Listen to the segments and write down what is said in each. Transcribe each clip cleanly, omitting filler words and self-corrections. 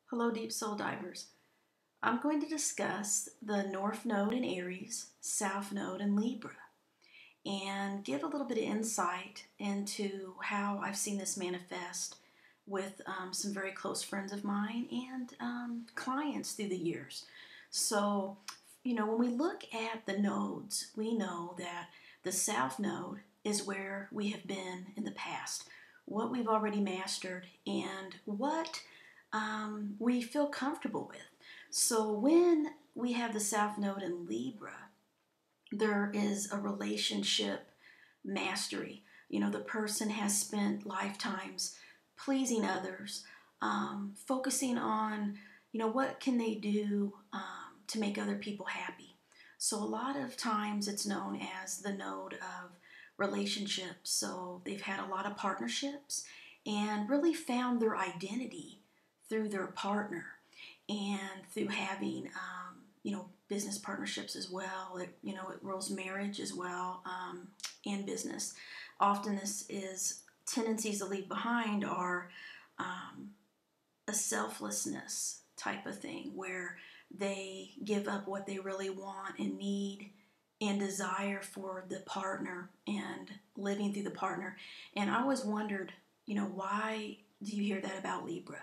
Hello, Deep Soul Divers. I'm going to discuss the North Node in Aries, South Node in Libra, and give a little bit of insight into how I've seen this manifest with some very close friends of mine and clients through the years. So, when we look at the nodes, we know that the South Node is where we have been in the past, what we've already mastered, and what we feel comfortable with. So when we have the South Node in Libra, there is a relationship mastery. The person has spent lifetimes pleasing others, focusing on, what can they do to make other people happy. So a lot of times it's known as the node of relationships. So they've had a lot of partnerships and really found their identity through their partner and through having, business partnerships as well. It rules marriage as well, and business. Often this is tendencies to leave behind are a selflessness type of thing where they give up what they really want and need and desire for the partner and living through the partner. And I always wondered, why do you hear that about Libra?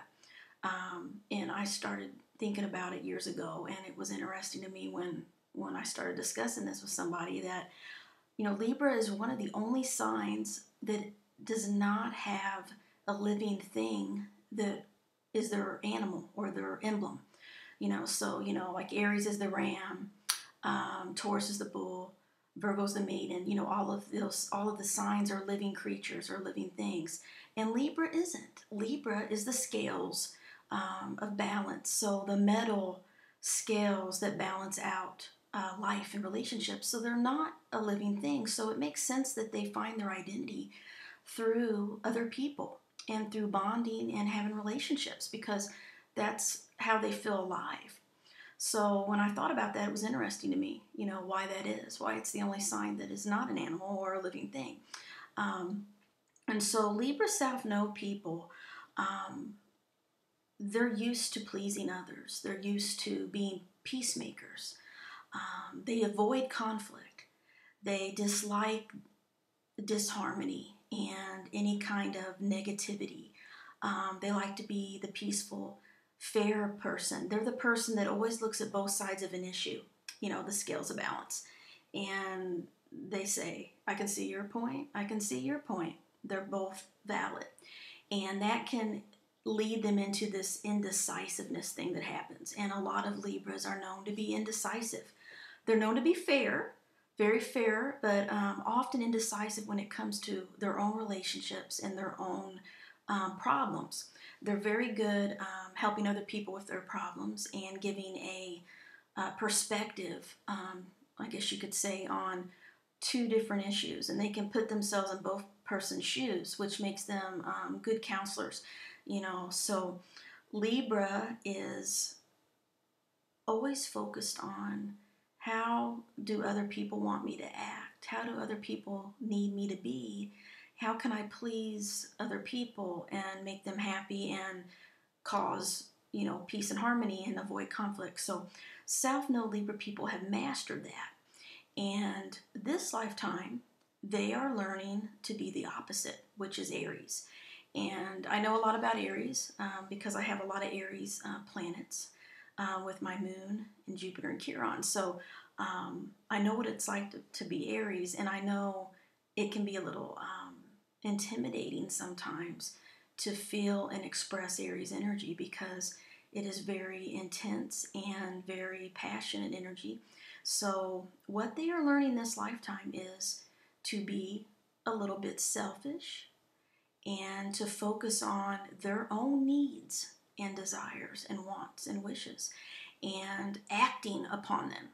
And I started thinking about it years ago, and it was interesting to me when I started discussing this with somebody that, Libra is one of the only signs that does not have a living thing that is their animal or their emblem. Like Aries is the ram, Taurus is the bull, Virgo's the maiden. All of the signs are living creatures or living things, and Libra isn't. Libra is the scales of balance. So the metal scales that balance out life and relationships. So they're not a living thing. So it makes sense that they find their identity through other people and through bonding and having relationships because that's how they feel alive. So when I thought about that, it was interesting to me, why that is, why it's the only sign that is not an animal or a living thing. And so Libra South Node people, they're used to pleasing others. They're used to being peacemakers. They avoid conflict. They dislike disharmony and any kind of negativity. They like to be the peaceful, fair person. They're the person that always looks at both sides of an issue, the scales of balance. And they say, I can see your point, I can see your point. They're both valid. And that can lead them into this indecisiveness thing that happens. And a lot of Libras are known to be indecisive. They're known to be fair, very fair, but often indecisive when it comes to their own relationships and their own problems. They're very good helping other people with their problems and giving a perspective, I guess you could say, on two different issues. And they can put themselves in both person's shoes, which makes them good counselors. So Libra is always focused on how do other people want me to act? How do other people need me to be? How can I please other people and make them happy and cause, peace and harmony and avoid conflict? So South Node Libra people have mastered that. And this lifetime, they are learning to be the opposite, which is Aries. And I know a lot about Aries because I have a lot of Aries planets with my moon and Jupiter and Chiron. So I know what it's like to be Aries, and I know it can be a little intimidating sometimes to feel and express Aries energy because it is very intense and very passionate energy. So what they are learning this lifetime is to be a little bit selfish and to focus on their own needs and desires and wants and wishes and acting upon them,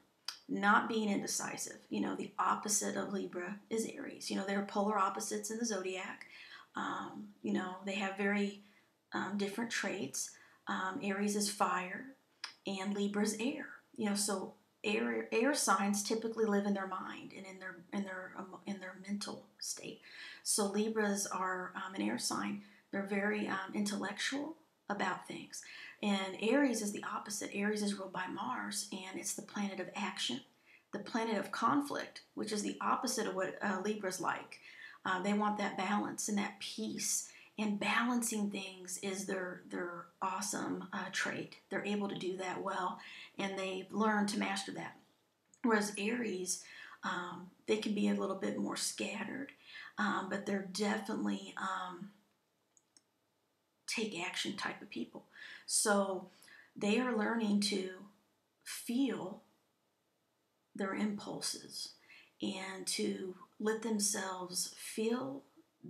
not being indecisive. The opposite of Libra is Aries. They're polar opposites in the zodiac. They have very different traits. Aries is fire and Libra is air. So air signs typically live in their mind and in their mental state. So Libras are an air sign. They're very intellectual, about things. And Aries is the opposite. Aries is ruled by Mars, and it's the planet of action, the planet of conflict, which is the opposite of what Libra's like. They want that balance and that peace, and balancing things is their awesome trait. They're able to do that well, and they've learned to master that. Whereas Aries, they can be a little bit more scattered, but they're definitely take action type of people. So they are learning to feel their impulses and to let themselves feel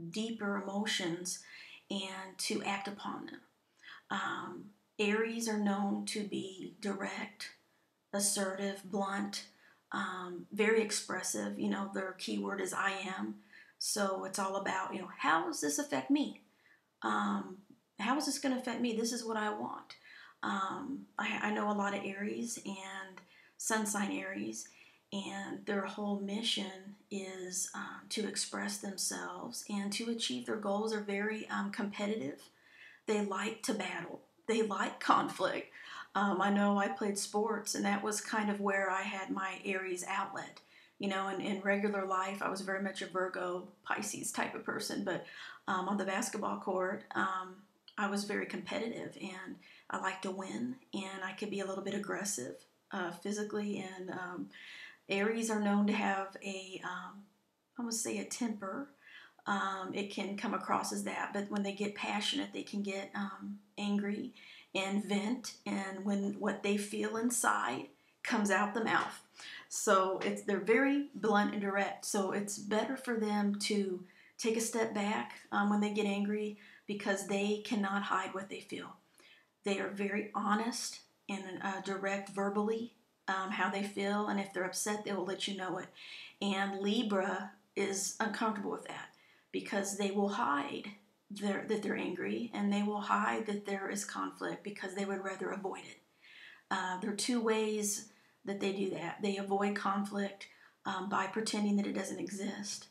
deeper emotions and to act upon them. Aries are known to be direct, assertive, blunt, very expressive. You know, their keyword is I am. So it's all about, you know, how does this affect me? How is this going to affect me? This is what I want. I know a lot of Aries and sun sign Aries, and their whole mission is to express themselves and to achieve their goals. Are very competitive. They like to battle. They like conflict. I know I played sports, and that was kind of where I had my Aries outlet. You know, in regular life, I was very much a Virgo, Pisces type of person, but on the basketball court, I was very competitive, and I like to win, and I could be a little bit aggressive physically, and Aries are known to have I would say a temper. It can come across as that, but when they get passionate, they can get angry and vent, and when what they feel inside comes out the mouth. So they're very blunt and direct. So it's better for them to take a step back when they get angry, because they cannot hide what they feel. They are very honest and direct verbally how they feel, and if they're upset, they will let you know it. And Libra is uncomfortable with that, because they will hide that they're angry, and they will hide that there is conflict because they would rather avoid it. There are two ways that they do that. They avoid conflict by pretending that it doesn't exist,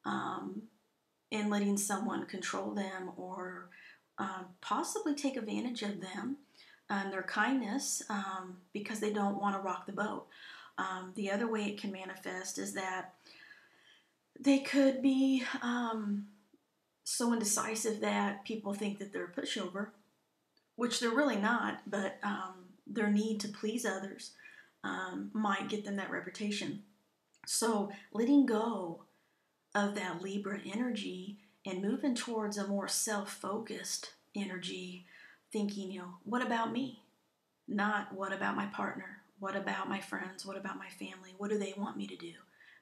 and letting someone control them or possibly take advantage of them and their kindness because they don't want to rock the boat. The other way it can manifest is that they could be so indecisive that people think that they're a pushover, which they're really not, but their need to please others might get them that reputation. So letting go of that Libra energy and moving towards a more self-focused energy, thinking, you know, what about me? Not what about my partner? What about my friends? What about my family? What do they want me to do?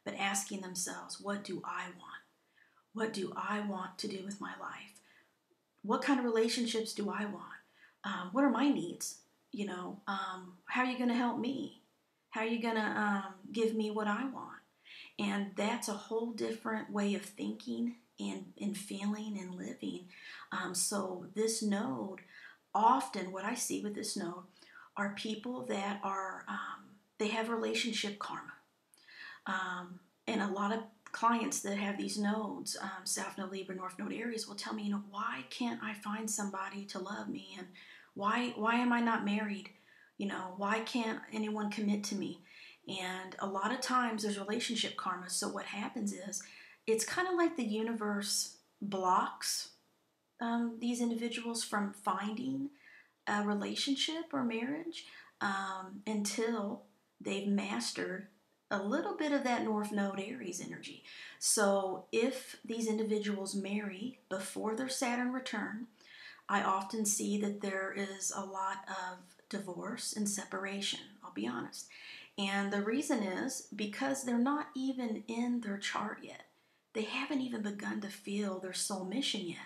But asking themselves, what do I want? What do I want to do with my life? What kind of relationships do I want? What are my needs? You know, how are you going to help me? How are you going to give me what I want? And that's a whole different way of thinking and feeling and living. So this node, often what I see with this node are people that are, they have relationship karma. And a lot of clients that have these nodes, South Node Libra, North Node Aries, will tell me, you know, why can't I find somebody to love me? And why am I not married? You know, why can't anyone commit to me? And a lot of times there's relationship karma. So what happens is it's kind of like the universe blocks these individuals from finding a relationship or marriage until they've mastered a little bit of that North Node Aries energy. So if these individuals marry before their Saturn return, I often see that there is a lot of divorce and separation, I'll be honest. And the reason is because they're not even in their chart yet. They haven't even begun to feel their soul mission yet,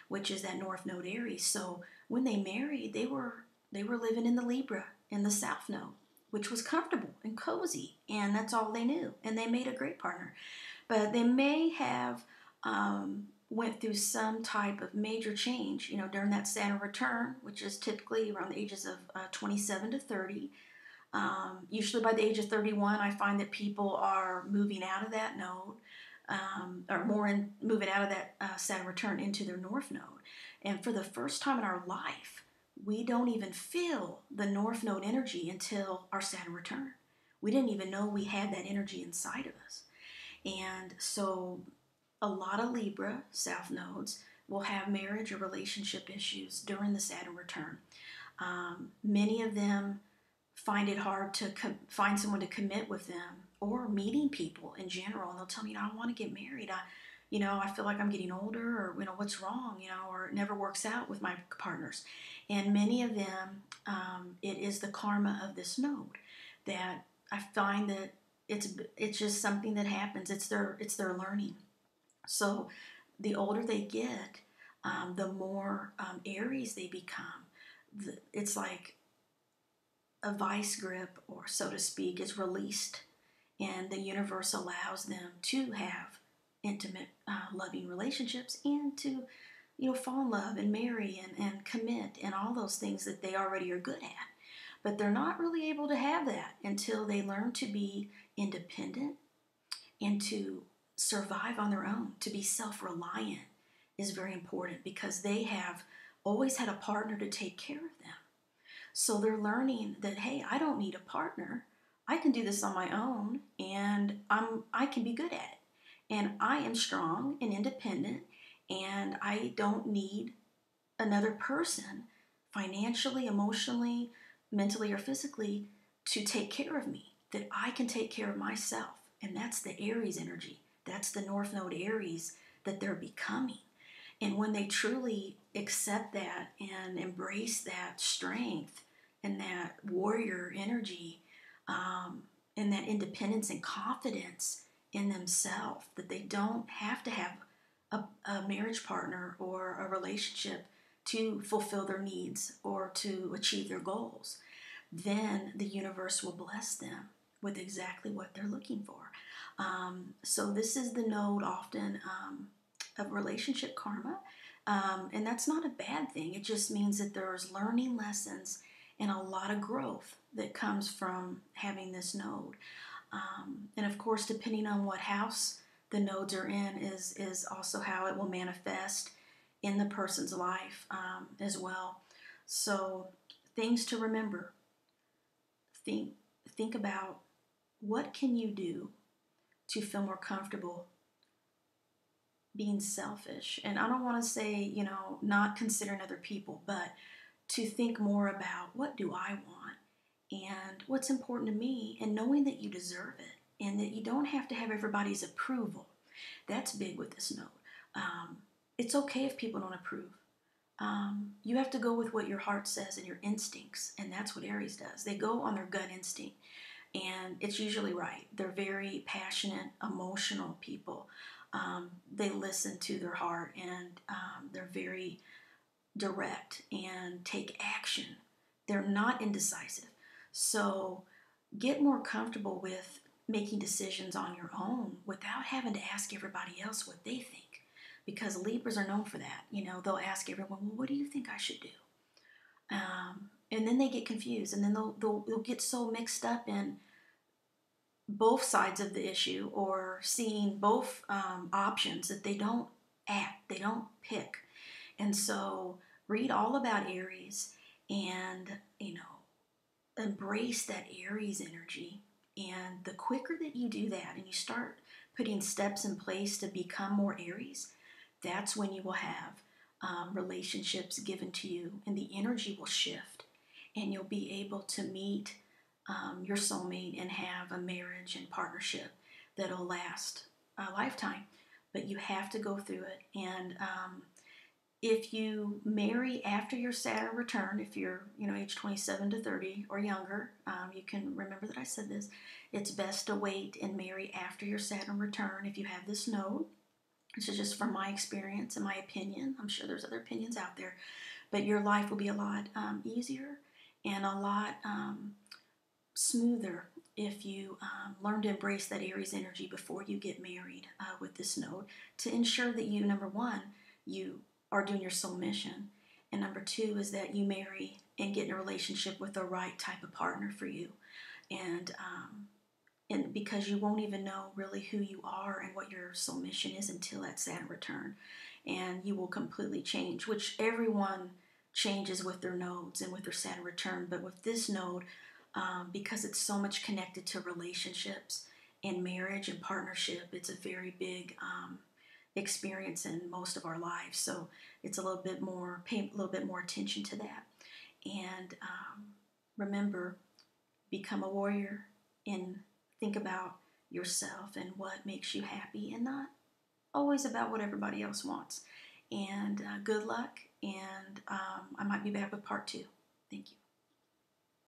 which is that North Node Aries. So when they married, they were living in the Libra, in the South Node, which was comfortable and cozy, and that's all they knew. And they made a great partner. But they may have went through some type of major change, you know, during that Saturn return, which is typically around the ages of 27 to 30. Usually by the age of 31, I find that people are moving out of that node, moving out of that Saturn return into their North Node. And for the first time in our life, we don't even feel the North Node energy until our Saturn return. We didn't even know we had that energy inside of us. And so a lot of Libra South nodes will have marriage or relationship issues during the Saturn return. Many of them find it hard to find someone to commit with them, or meeting people in general. And they'll tell me, I don't want to get married. I feel like I'm getting older, or, what's wrong, or it never works out with my partners. And many of them, it is the karma of this node that I find that it's just something that happens. It's their learning. So the older they get, the more Aries they become. It's like a vice grip, or so to speak, is released, and the universe allows them to have intimate, loving relationships, and to, fall in love and marry and commit and all those things that they already are good at. But they're not really able to have that until they learn to be independent and to survive on their own. To be self-reliant is very important, because they have always had a partner to take care of them. So they're learning that, hey, I don't need a partner. I can do this on my own, and I can be good at it. And I am strong and independent, and I don't need another person, financially, emotionally, mentally, or physically, to take care of me. That I can take care of myself. And that's the Aries energy. That's the North Node Aries that they're becoming. And when they truly accept that and embrace that strength and that warrior energy, and that independence and confidence in themselves, that they don't have to have a marriage partner or a relationship to fulfill their needs or to achieve their goals, then the universe will bless them with exactly what they're looking for. So this is the node often of relationship karma, and that's not a bad thing. It just means that there's learning lessons and a lot of growth that comes from having this node. And of course, depending on what house the nodes are in is also how it will manifest in the person's life as well. So things to remember. Think about, what can you do to feel more comfortable being selfish? And I don't want to say, not considering other people, but to think more about, what do I want and what's important to me, and knowing that you deserve it and that you don't have to have everybody's approval. That's big with this node. It's okay if people don't approve. You have to go with what your heart says and your instincts, and that's what Aries does. They go on their gut instinct, and it's usually right. They're very passionate, emotional people. They listen to their heart, and they're very direct and take action. They're not indecisive. So get more comfortable with making decisions on your own without having to ask everybody else what they think. Because Libras are known for that. They'll ask everyone, well, what do you think I should do? And then they get confused, and then they'll get so mixed up in both sides of the issue, or seeing both options, that they don't act, they don't pick. And so read all about Aries, and embrace that Aries energy. And the quicker that you do that, and you start putting steps in place to become more Aries, that's when you will have relationships given to you, and the energy will shift, and you'll be able to meet your soulmate and have a marriage and partnership that'll last a lifetime. But you have to go through it. And if you marry after your Saturn return, if you're age 27 to 30 or younger, you can remember that I said this. It's best to wait and marry after your Saturn return if you have this node. This is just from my experience and my opinion. I'm sure there's other opinions out there, but your life will be a lot easier and a lot smoother if you learn to embrace that Aries energy before you get married with this node, to ensure that you, number one, you are doing your soul mission, and number two is that you marry and get in a relationship with the right type of partner for you. And because you won't even know really who you are and what your soul mission is until that Saturn return, and you will completely change, which everyone changes with their nodes and with their Saturn return. But with this node, because it's so much connected to relationships and marriage and partnership, it's a very big experience in most of our lives. So it's a little bit more, pay a little bit more attention to that. And remember, become a warrior and think about yourself and what makes you happy, and not always about what everybody else wants. And good luck, and I might be back with part 2. Thank you.